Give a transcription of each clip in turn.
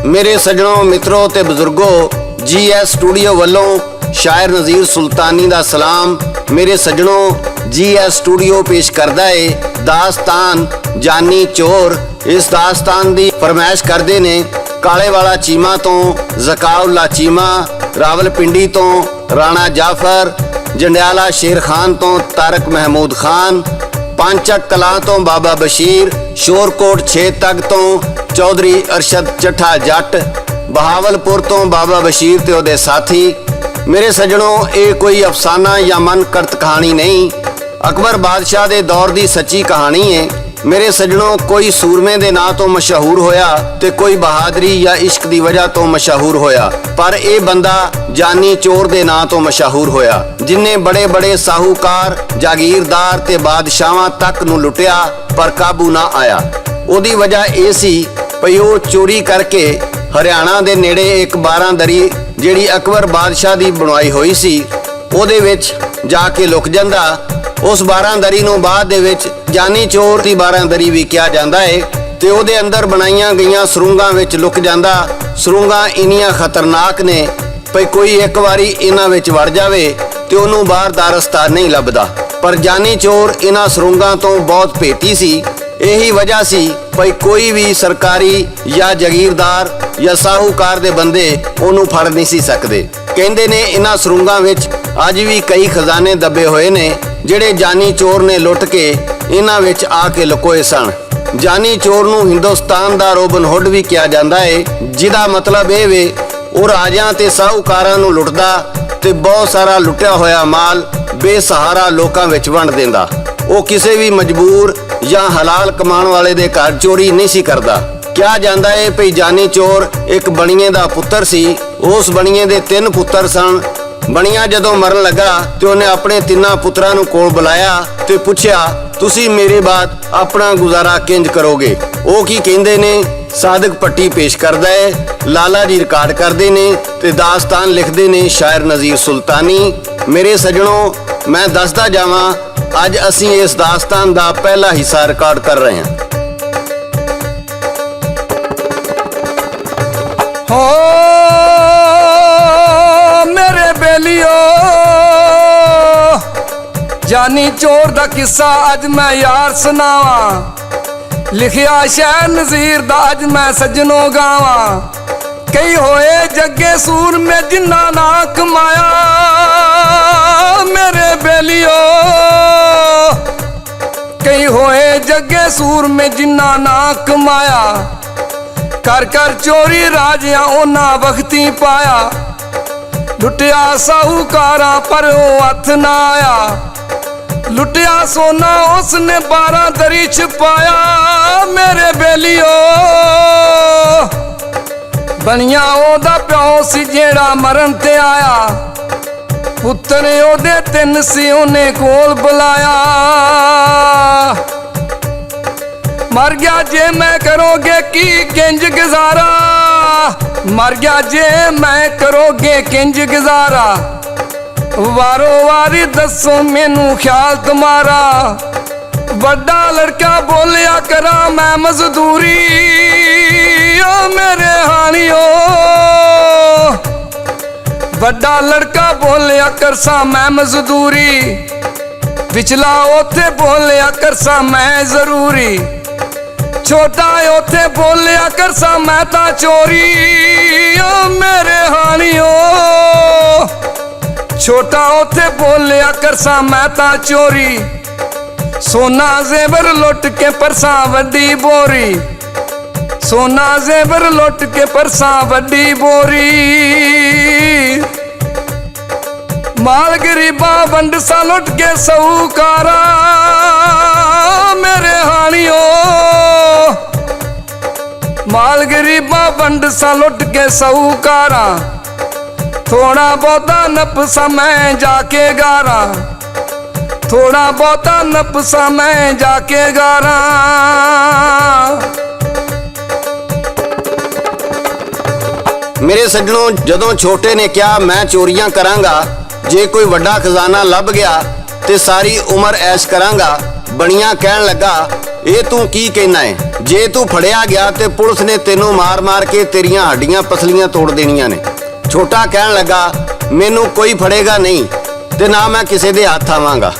मेरे सज्जनों मित्रों ते बजुर्गो, GS स्टूडियो वालों शायर नज़ीर सुल्तानी दा सलाम। मेरे सज्जनों GS स्टूडियो पेश करदा है दास्तान जानी चोर। इस दास्तान दी फरमाइश करदे ने काले वाला चीमा तो ज़काउल्ला चीमा, रावलपिंडी तो राणा जाफर, जंडियाला शेर खान तो तारक महमूद खान, पांचक कलां तो बाबा बशीर, शोरकोट 6 तक तो चौधरी अरशद चट्ठा जट, बहावलपुर तो बाबा बशीर ते ओदे साथी। मेरे सज्जनों, ये कोई अफसाना या मन करत कहानी नहीं, अकबर बादशाह दे दौर दी सच्ची कहानी है। मेरे सज्जनों, कोई सूरमे दे नां तो मशहूर होया ते कोई बहादरी या इश्क दी वजह तो मशहूर होया, पर यह बंदा जानी चोर दे नां तो मशहूर होया, जिन्हें बड़े बड़े साहूकार जागीरदार ते बादशाहां तक नूं लुटिया पर काबू ना आया। ओदी वजह यह सी भई वो चोरी करके हरियाणा दे नेड़े एक 12 दरी जिहड़ी अकबर बादशाह दी बनवाई हुई सी ओदे विच जाके लुक जांदा। उस 12 दरी नूं बाद दे विच जानी चोर दी 12 दरी भी किया जाता है ते ओदे अंदर बनाईयां गईयां सुरंगां विच लुक जांदा। सुरंगां इन्नियां खतरनाक ने भई कोई एक वारी इन्हां विच वड़ जावे ते ओनूं बाहर दा रस्ता नहीं लभदा, पर जानी चोर इन्हां सुरंगां तो बहुत भेती सी। यही वजह सी भई कोई भी सरकारी या जागीरदार या साहूकार दे बंदे ओनूं फड़ नहीं सी सकदे। कहंदे ने इन्हां सुरंगां विच अज भी कई खजाने दबे हुए ने जिहड़े जानी चोर ने लुट के इन्हां विच आके लुकोए सन। जानी चोर नूं हिंदुस्तान दा रोबन हुड भी किया जाता है, जिहदा मतलब यह वे वो राजां ते साहूकारां नूं लुटदा ते बहुत सारा लुटिया होया माल बेसहारा लोकां विच वंड दिंदा। वो किसी भी मजबूर या हलाल कमाण वाले दे घर चोरी नहीं सी करदा। क्या जांदा है भई जानी चोर एक बणीए दा पुत्तर सी। उस बणीए दे 3 पुत्तर सन। बणिया जदों मरन लगा ते उन्हें अपने 3 पुत्रां नूं कोल बुलाया ते पुछया, तुसी मेरे बाद अपना गुजारा किंज करोगे। वो की कहंदे ने सादक पट्टी पेश करदा है, लाला जी रिकॉर्ड करदे ने ते दास्तान लिखदे ने शायर नज़ीर सुल्तानी। मेरे सज्जनों, मैं दसदा जावां अज असीं इस दास्तान दा पहला हिस्सा रिकॉर्ड कर रहे हैं। हो मेरे बेलियो, जानी चोर दा किस्सा अज मैं यार सुनावा। लिखिया शायर नज़ीर दा अज मैं सज्जनों गावा। कई होए जगे सूर में जिन्ना ना कमाया। मेरे बेलियो, कई होए जगे सूर में जिन्ना ना कमाया। कर कर चोरी राजिया ओना वक्ती पाया। लुटिया साहूकारा पर वो हथ ना आया। लुटिया सोना उसने 12 दरी छुपाया। मेरे बेलियो, बनिया ओदा प्यो सी जेड़ा मरन ते आया। पुत्तर ओदे 3 सी उन्हें कोल बुलाया। मर गया जे मैं करोगे की किंज गुजारा। मर गया जे मैं करोगे किंज गुजारा। वारो वारी दसो मैनू ख्याल तुम्हारा। बड़ा लड़का बोलिया करा मैं मजदूरी। ओ मेरे हानियो, बड़ा लड़का बोलिया करसा मैं मजदूरी। पिछला ओथे बोलिया करसा मैं जरूरी। छोटा ओथे बोलिया करसा मैं ता चोरी। ओ मेरे हानियो, छोटा ओथे बोलिया करसा मैं ता चोरी। सोना जेवर लुट के परसा वड्डी बोरी। सोना जेवर लुट के परसा वड्डी बोरी। माल गरीबा वंड सा लुट के साहूकारा। मेरे हानियो, माल गरीबा वंड सा लुट के साहूकारा। थोड़ा बहुता नपसा मैं जाके गारा। थोड़ा बहुता नपसा मैं जाके गारा। मेरे सज्जनों, जदों छोटे ने कहा मैं चोरियां करांगा, जे कोई वड्डा खजाना लभ गया ते सारी उम्र ऐश करांगा, ਬਣੀਆਂ ਕਹਿਣ ਲੱਗਾ, ਇਹ ਤੂੰ ਕੀ ਕਹਿਣਾ ਹੈ? ਜੇ ਤੂੰ ਫੜਿਆ ਗਿਆ ਤੇ ਪੁਲਿਸ ਨੇ ਤੈਨੂੰ ਮਾਰ-ਮਾਰ ਕੇ ਤੇਰੀਆਂ ਹੱਡੀਆਂ ਪਸਲੀਆਂ ਤੋੜ ਦੇਣੀਆਂ ਨੇ। ਛੋਟਾ ਕਹਿਣ ਲੱਗਾ, ਮੈਨੂੰ ਕੋਈ ਫੜੇਗਾ ਨਹੀਂ ਤੇ ਨਾ ਮੈਂ ਕਿਸੇ ਦੇ ਹੱਥ ਆਵਾਂਗਾ।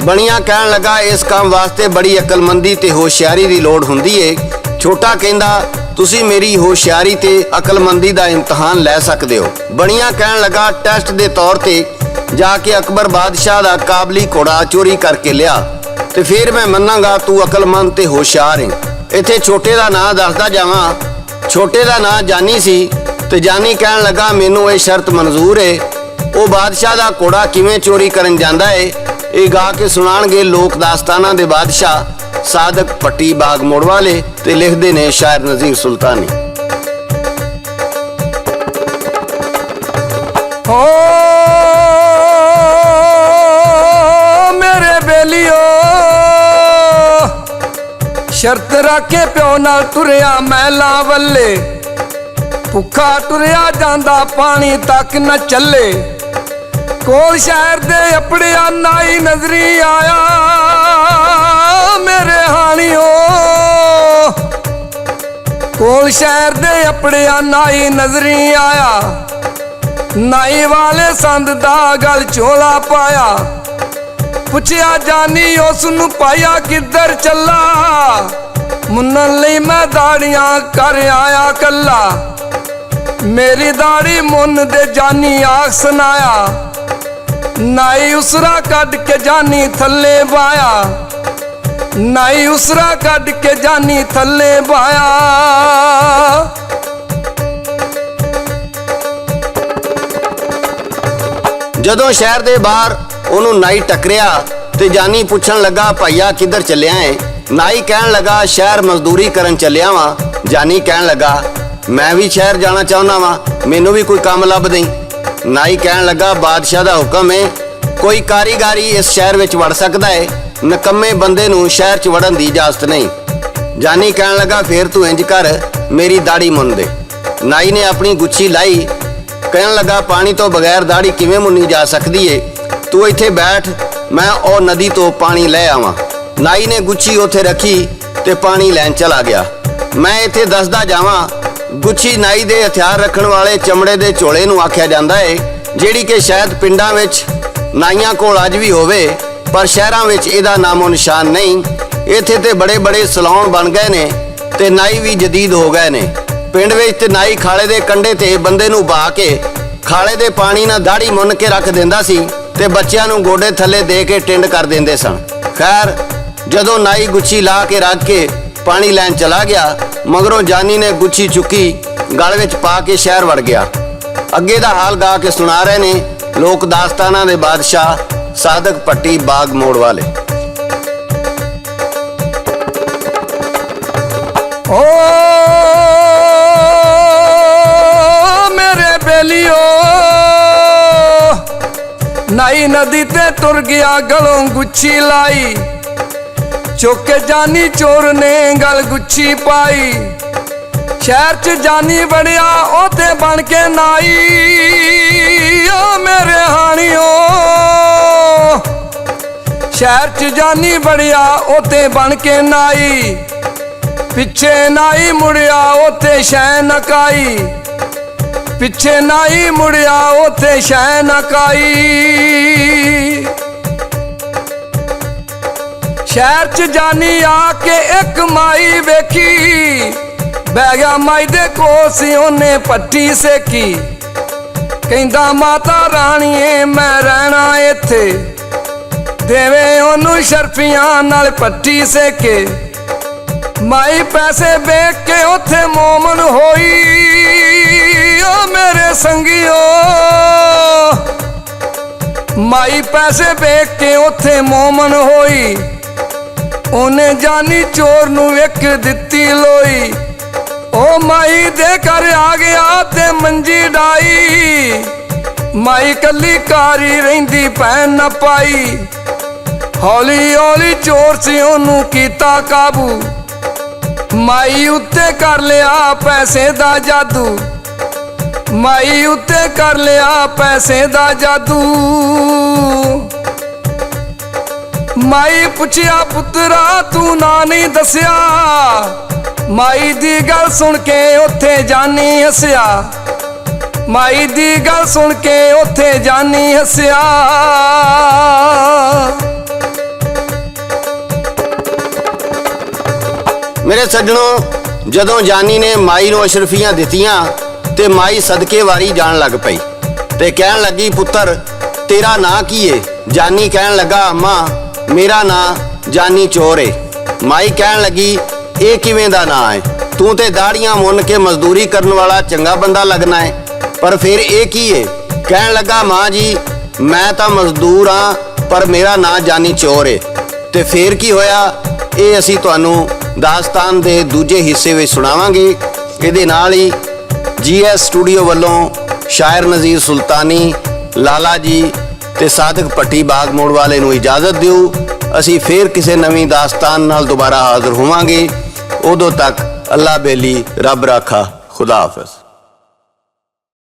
ਬਣੀਆਂ ਕਹਿਣ ਲੱਗਾ, ਇਸ ਕੰਮ ਵਾਸਤੇ ਬੜੀ ਅਕਲਮੰਦੀ ਤੇ ਹੋਸ਼ਿਆਰੀ ਦੀ ਲੋੜ ਹੁੰਦੀ ਏ। ਛੋਟਾ ਕਹਿੰਦਾ, ਤੁਸੀਂ ਮੇਰੀ ਹੋਸ਼ਿਆਰੀ ਤੇ ਅਕਲਮੰਦੀ ਦਾ ਇਮਤਿਹਾਨ ਲੈ ਸਕਦੇ ਹੋ। ਬਣੀਆਂ ਕਹਿਣ ਲੱਗਾ, ਟੈਸਟ ਦੇ ਤੌਰ ਤੇ ਜਾ ਕੇ ਅਕਬਰ ਬਾਦਸ਼ਾਹ ਦਾ ਕਾਬਲੀ ਘੋੜਾ ਚੋਰੀ ਕਰਕੇ ਲਿਆ ਤੇ ਫਿਰ ਮੈਂ ਮੰਨਾਂਗਾ ਤੂੰ ਅਕਲਮੰਦ ਤੇ ਹੋਸ਼ਿਆਰ ਹੈ। ਇੱਥੇ ਛੋਟੇ ਦਾ ਨਾਂ ਦੱਸਦਾ ਜਾਵਾਂ। ਛੋਟੇ ਦਾ ਨਾਂ ਜਾਨੀ ਸੀ ਤੇ ਜਾਨੀ ਕਹਿਣ ਲੱਗਾ, ਮੈਨੂੰ ਇਹ ਸ਼ਰਤ ਮਨਜ਼ੂਰ ਏ। ਉਹ ਬਾਦਸ਼ਾਹ ਦਾ ਘੋੜਾ ਕਿਵੇਂ ਚੋਰੀ ਕਰਨ ਜਾਂਦਾ ਏ, ਇਹ ਗਾ ਕੇ ਸੁਣਾਣਗੇ ਲੋਕ ਦਾਸਤਾਨਾਂ ਦੇ ਬਾਦਸ਼ਾਹ ਸਾਦਕ ਪੱਟੀ ਬਾਗ ਮੋੜ ਵਾਲੇ ਤੇ ਲਿਖਦੇ ਨੇ ਸ਼ਾਇਰ ਨਜ਼ੀਰ ਸੁਲਤਾਨੀ। ਹੋ ਮੇਰੇ ਬੇਲੀਓ, ਸ਼ਰਤ ਰੱਖੇ ਪਿਓ ਨਾਲ ਤੁਰਿਆ ਮਹਿਲਾਂ ਵੱਲੇ, ਭੁੱਖਾ ਤੁਰਿਆ ਜਾਂਦਾ ਪਾਣੀ ਤੱਕ ਨਾ ਚੱਲੇ। ਕੋਲ ਸ਼ਹਿਰ ਦੇ ਅਪੜਿਆ ਨਾਈ ਨਜ਼ਰੀ ਆਇਆ, ਮੇਰੇ ਹਾਣੀਓ ਕੋਲ ਸ਼ਹਿਰ ਦੇ ਅਪੜਿਆ ਨਾਈ ਨਜ਼ਰੀ ਆਇਆ। ਨਾਈ ਵਾਲੇ ਸੰਦ ਦਾ ਗਲ ਝੋਲਾ ਪਾਇਆ, ਪੁੱਛਿਆ ਜਾਨੀ ਉਸ ਨੂੰ ਪਾਇਆ ਕਿੱਧਰ ਚੱਲਾ। ਮੁੰਨਣ ਲਈ ਮੈਂ ਦਾੜੀਆਂ ਕਰ ਆਇਆ ਕੱਲਾ, ਮੇਰੀ ਦਾੜੀ ਮੁੰਨ ਦੇ ਜਾਨੀ ਆਖ ਸੁਨਾਇਆ। ਨਾਈ ਉਸਰਾ ਕੱਢ ਕੇ ਜਾਨੀ ਥੱਲੇ ਬਾਇਆ, ਨਾਈ ਉਸਰਾ ਕੱਢ ਕੇ ਜਾਨੀ ਥੱਲੇ ਬਾਇਆ। ਜਦੋਂ ਸ਼ਹਿਰ ਦੇ ਬਾਹਰ ਉਹਨੂੰ ਨਾਈ ਟੱਕਰਿਆ ਤੇ ਜਾਨੀ ਪੁੱਛਣ ਲੱਗਾ, ਭਾਈਆ ਕਿੱਧਰ ਚੱਲਿਆ ਏ? ਨਾਈ ਕਹਿਣ ਲੱਗਾ, ਸ਼ਹਿਰ ਮਜ਼ਦੂਰੀ ਕਰਨ ਚੱਲਿਆ ਵਾਂ। ਜਾਨੀ ਕਹਿਣ ਲੱਗਾ, ਮੈਂ ਵੀ ਸ਼ਹਿਰ ਜਾਣਾ ਚਾਹੁੰਦਾ ਵਾਂ, ਮੈਨੂੰ ਵੀ ਕੋਈ ਕੰਮ ਲੱਭ ਦੇਈਂ। ਨਾਈ ਕਹਿਣ ਲੱਗਾ, ਬਾਦਸ਼ਾਹ ਦਾ ਹੁਕਮ ਏ, ਕੋਈ ਕਾਰੀਗਰੀ ਇਸ ਸ਼ਹਿਰ ਵਿੱਚ ਵੜ ਸਕਦਾ ਏ, ਨਕੰਮੇ ਬੰਦੇ ਨੂੰ ਸ਼ਹਿਰ 'ਚ ਵੜਨ ਦੀ ਇਜਾਜ਼ਤ ਨਹੀਂ। ਜਾਨੀ ਕਹਿਣ ਲੱਗਾ, ਫੇਰ ਤੂੰ ਇੰਜ ਕਰ, ਮੇਰੀ ਦਾੜੀ ਮੁੰਨ ਦੇ। ਨਾਈ ਨੇ ਆਪਣੀ ਗੁੱਛੀ ਲਾਈ, ਕਹਿਣ ਲੱਗਾ, ਪਾਣੀ ਤੋਂ ਬਗੈਰ ਦਾੜੀ ਕਿਵੇਂ ਮੁੰਨੀ ਜਾ ਸਕਦੀ ਏ? ਤੂੰ ਇੱਥੇ ਬੈਠ, ਮੈਂ ਉਹ ਨਦੀ ਤੋਂ ਪਾਣੀ ਲੈ ਆਵਾਂ। ਨਾਈ ਨੇ ਗੁੱਛੀ ਉੱਥੇ ਰੱਖੀ ਤੇ ਪਾਣੀ ਲੈਣ ਚਲਾ ਗਿਆ। ਮੈਂ ਇੱਥੇ ਦੱਸਦਾ ਜਾਵਾਂ, ਗੁੱਛੀ ਨਾਈ ਦੇ ਹਥਿਆਰ ਰੱਖਣ ਵਾਲੇ ਚਮੜੇ ਦੇ ਝੋਲੇ ਨੂੰ ਆਖਿਆ ਜਾਂਦਾ ਏ, ਜਿਹੜੀ ਕਿ ਸ਼ਾਇਦ ਪਿੰਡਾਂ ਵਿੱਚ ਨਾਈਆਂ ਕੋਲ ਅੱਜ ਵੀ ਹੋਵੇ, ਪਰ ਸ਼ਹਿਰਾਂ ਵਿੱਚ ਇਹਦਾ ਨਾਮੋ ਨਿਸ਼ਾਨ ਨਹੀਂ। ਇੱਥੇ ਤੇ ਬੜੇ ਬੜੇ ਸਲੂਨ ਬਣ ਗਏ ਨੇ ਤੇ ਨਾਈ ਵੀ ਜਦੀਦ ਹੋ ਗਏ ਨੇ। ਪਿੰਡ ਵਿੱਚ ਤੇ ਨਾਈ ਖਾਲੇ ਦੇ ਕੰਢੇ ਤੇ ਬੰਦੇ ਨੂੰ ਬਹਾ ਕੇ ਖਾਲੇ ਦੇ ਪਾਣੀ ਨਾਲ ਦਾੜੀ ਮੁੰਨ ਕੇ ਰੱਖ ਦਿੰਦਾ ਸੀ ਤੇ ਬੱਚਿਆਂ ਨੂੰ ਗੋਡੇ ਥੱਲੇ ਦੇ ਕੇ ਟਿੰਡ ਕਰ ਦਿੰਦੇ ਸਨ। ਖੈਰ, ਜਦੋਂ ਨਾਈ ਗੁੱਛੀ ਲਾ ਕੇ ਰੱਖ ਕੇ ਪਾਣੀ ਲੈਣ ਚਲਾ ਗਿਆ, ਮਗਰੋਂ ਜਾਨੀ ਨੇ ਗੁੱਛੀ ਚੁੱਕੀ, ਗਲ ਵਿੱਚ ਪਾ ਕੇ ਸ਼ਹਿਰ ਵੜ ਗਿਆ। ਅੱਗੇ ਦਾ ਹਾਲ ਗਾ ਕੇ ਸੁਣਾ ਰਹੇ ਨੇ ਲੋਕ ਦਾਸਤਾਨਾਂ ਦੇ ਬਾਦਸ਼ਾਹ ਸਾਦਕ ਪੱਟੀ ਬਾਗ ਮੋੜ ਵਾਲੇ। ਓ ਮੇਰੇ ਬੇਲੀਓ, ਨਾਈ ਨਦੀ ਤੇ ਤੁਰ ਗਿਆ, ਗਲੋਂ ਗੁੱਛੀ ਲਾਈ, ਚੁੱਕ ਕੇ ਜਾਨੀ ਚੋਰ ਨੇ ਗਲ ਗੁੱਛੀ ਪਾਈ। ਸ਼ਹਿਰ 'ਚ ਜਾਨੀ ਵੜਿਆ, ਉਹਤੇ ਬਣ ਕੇ ਨਾਈ। ਓ ਮੇਰੇ ਹਾਣੀਓ, ਸ਼ਹਿਰ 'ਚ ਜਾਨੀ ਵੜਿਆ, ਉਹਤੇ ਬਣ ਕੇ ਨਾਈ। ਪਿੱਛੇ ਨਾਈ ਮੁੜਿਆ, ਉੱਥੇ ਸ਼ੈ ਨਕਾਈ, ਪਿੱਛੇ ਨਾਈ ਮੁੜਿਆ, ਉੱਥੇ ਸ਼ੈ ਨਕਾਈ। ਸ਼ਹਿਰ 'ਚ ਜਾਨੀ ਆ ਕੇ ਇੱਕ ਮਾਈ ਵੇਖੀ, ਬਹਿ ਗਿਆ ਮਾਈ ਦੇ ਕੋਲ ਸੀ, ਉਹਨੇ ਪੱਟੀ ਸੇਕੀ। ਕਹਿੰਦਾ, ਮਾਤਾ ਰਾਣੀਏ ਮੈਂ ਰਹਿਣਾ ਇੱਥੇ, ਦੇਵੇ ਉਹਨੂੰ ਸ਼ਰਫੀਆਂ ਨਾਲ ਪੱਟੀ ਸੇਕੇ। ਮਾਈ ਪੈਸੇ ਵੇਖ ਕੇ ਉੱਥੇ ਮੋਮਨ ਹੋਈ। ਓ ਮੇਰੇ ਸੰਗੀਓ, ਮਾਈ ਪੈਸੇ ਵੇਖ ਕੇ ਉੱਥੇ ਮੋਮਨ ਹੋਈ। ਉਹਨੇ ਜਾਨੀ ਚੋਰ ਨੂੰ ਇੱਕ ਦਿੱਤੀ ਲੋਈ। ਉਹ ਮਾਈ ਦੇ ਘਰ ਆ ਗਿਆ ਤੇ ਮੰਜੀ ਡਾਈ। ਮਾਈ ਕੱਲੀ ਕਾਰੀ ਰਹਿੰਦੀ ਭੈਣ ਨਾ ਪਾਈ। ਹੌਲੀ ਹੌਲੀ ਚੋਰ ਸੀ ਉਹਨੂੰ ਕੀਤਾ ਕਾਬੂ। ਮਾਈ ਉੱਤੇ ਕਰ ਲਿਆ ਪੈਸੇ ਦਾ ਜਾਦੂ। ਮਾਈ ਉੱਤੇ ਕਰ ਲਿਆ ਪੈਸੇ ਦਾ ਜਾਦੂ। ਮਾਈ ਪੁੱਛਿਆ ਪੁੱਤਰਾ ਤੂੰ ਨਾ ਨਹੀਂ ਦੱਸਿਆ, ਮਾਈ ਦੀ ਗੱਲ ਸੁਣ ਕੇ ਉੱਥੇ ਜਾਨੀ ਹੱਸਿਆ, ਮਾਈ ਦੀ ਗੱਲ ਸੁਣ ਕੇ ਉੱਥੇ ਜਾਨੀ ਹੱਸਿਆ। ਮੇਰੇ ਸੱਜਣੋ, ਜਦੋਂ ਜਾਨੀ ਨੇ ਮਾਈ ਨੂੰ ਅਸ਼ਰਫੀਆਂ ਦਿੱਤੀਆਂ ਤੇ ਮਾਈ ਸਦਕੇ ਵਾਰੀ ਜਾਣ ਲੱਗ ਪਈ ਤੇ ਕਹਿਣ ਲੱਗੀ, ਪੁੱਤਰ ਤੇਰਾ ਨਾਂ ਕੀ ਏ? ਜਾਨੀ ਕਹਿਣ ਲੱਗਾ, ਅੰਮਾ ਮੇਰਾ ਨਾਂ ਜਾਨੀ ਚੋਰ ਏ। ਮਾਈ ਕਹਿਣ ਲੱਗੀ, ਇਹ ਕਿਵੇਂ ਦਾ ਨਾਂ ਹੈ? ਤੂੰ ਤੇ ਦਾੜੀਆਂ ਮੁੰਨ ਕੇ ਮਜ਼ਦੂਰੀ ਕਰਨ ਵਾਲਾ ਚੰਗਾ ਬੰਦਾ ਲੱਗਣਾ ਹੈ, ਪਰ ਫਿਰ ਇਹ ਕੀ ਏ? ਕਹਿਣ ਲੱਗਾ, ਮਾਂ ਜੀ ਮੈਂ ਤਾਂ ਮਜ਼ਦੂਰ ਹਾਂ ਪਰ ਮੇਰਾ ਨਾਂ ਜਾਨੀ ਚੋਰ ਏ। ਤੇ ਫਿਰ ਕੀ ਹੋਇਆ, ਇਹ ਅਸੀਂ ਤੁਹਾਨੂੰ ਦਾਸਤਾਨ ਦੇ ਦੂਜੇ ਹਿੱਸੇ ਵਿੱਚ ਸੁਣਾਵਾਂਗੇ। ਇਹਦੇ ਨਾਲ ਹੀ GS ਸਟੂਡੀਓ ਵੱਲੋਂ ਸ਼ਾਇਰ ਨਜ਼ੀਰ ਸੁਲਤਾਨੀ, ਲਾਲਾ ਜੀ ਤੇ ਸਾਦਕ ਭੱਟੀ ਬਾਗ ਮੋੜ ਵਾਲੇ ਨੂੰ ਇਜਾਜ਼ਤ ਦਿਓ। ਅਸੀਂ ਫੇਰ ਕਿਸੇ ਨਵੀਂ ਦਾਸਤਾਨ ਨਾਲ ਦੁਬਾਰਾ ਹਾਜ਼ਰ ਹੋਵਾਂਗੇ। ਉਦੋਂ ਤੱਕ ਅੱਲਾ ਬੇਲੀ ਰੱਬ ਰਾਖਾ, ਖੁਦਾ ਹਾਫਿਜ਼।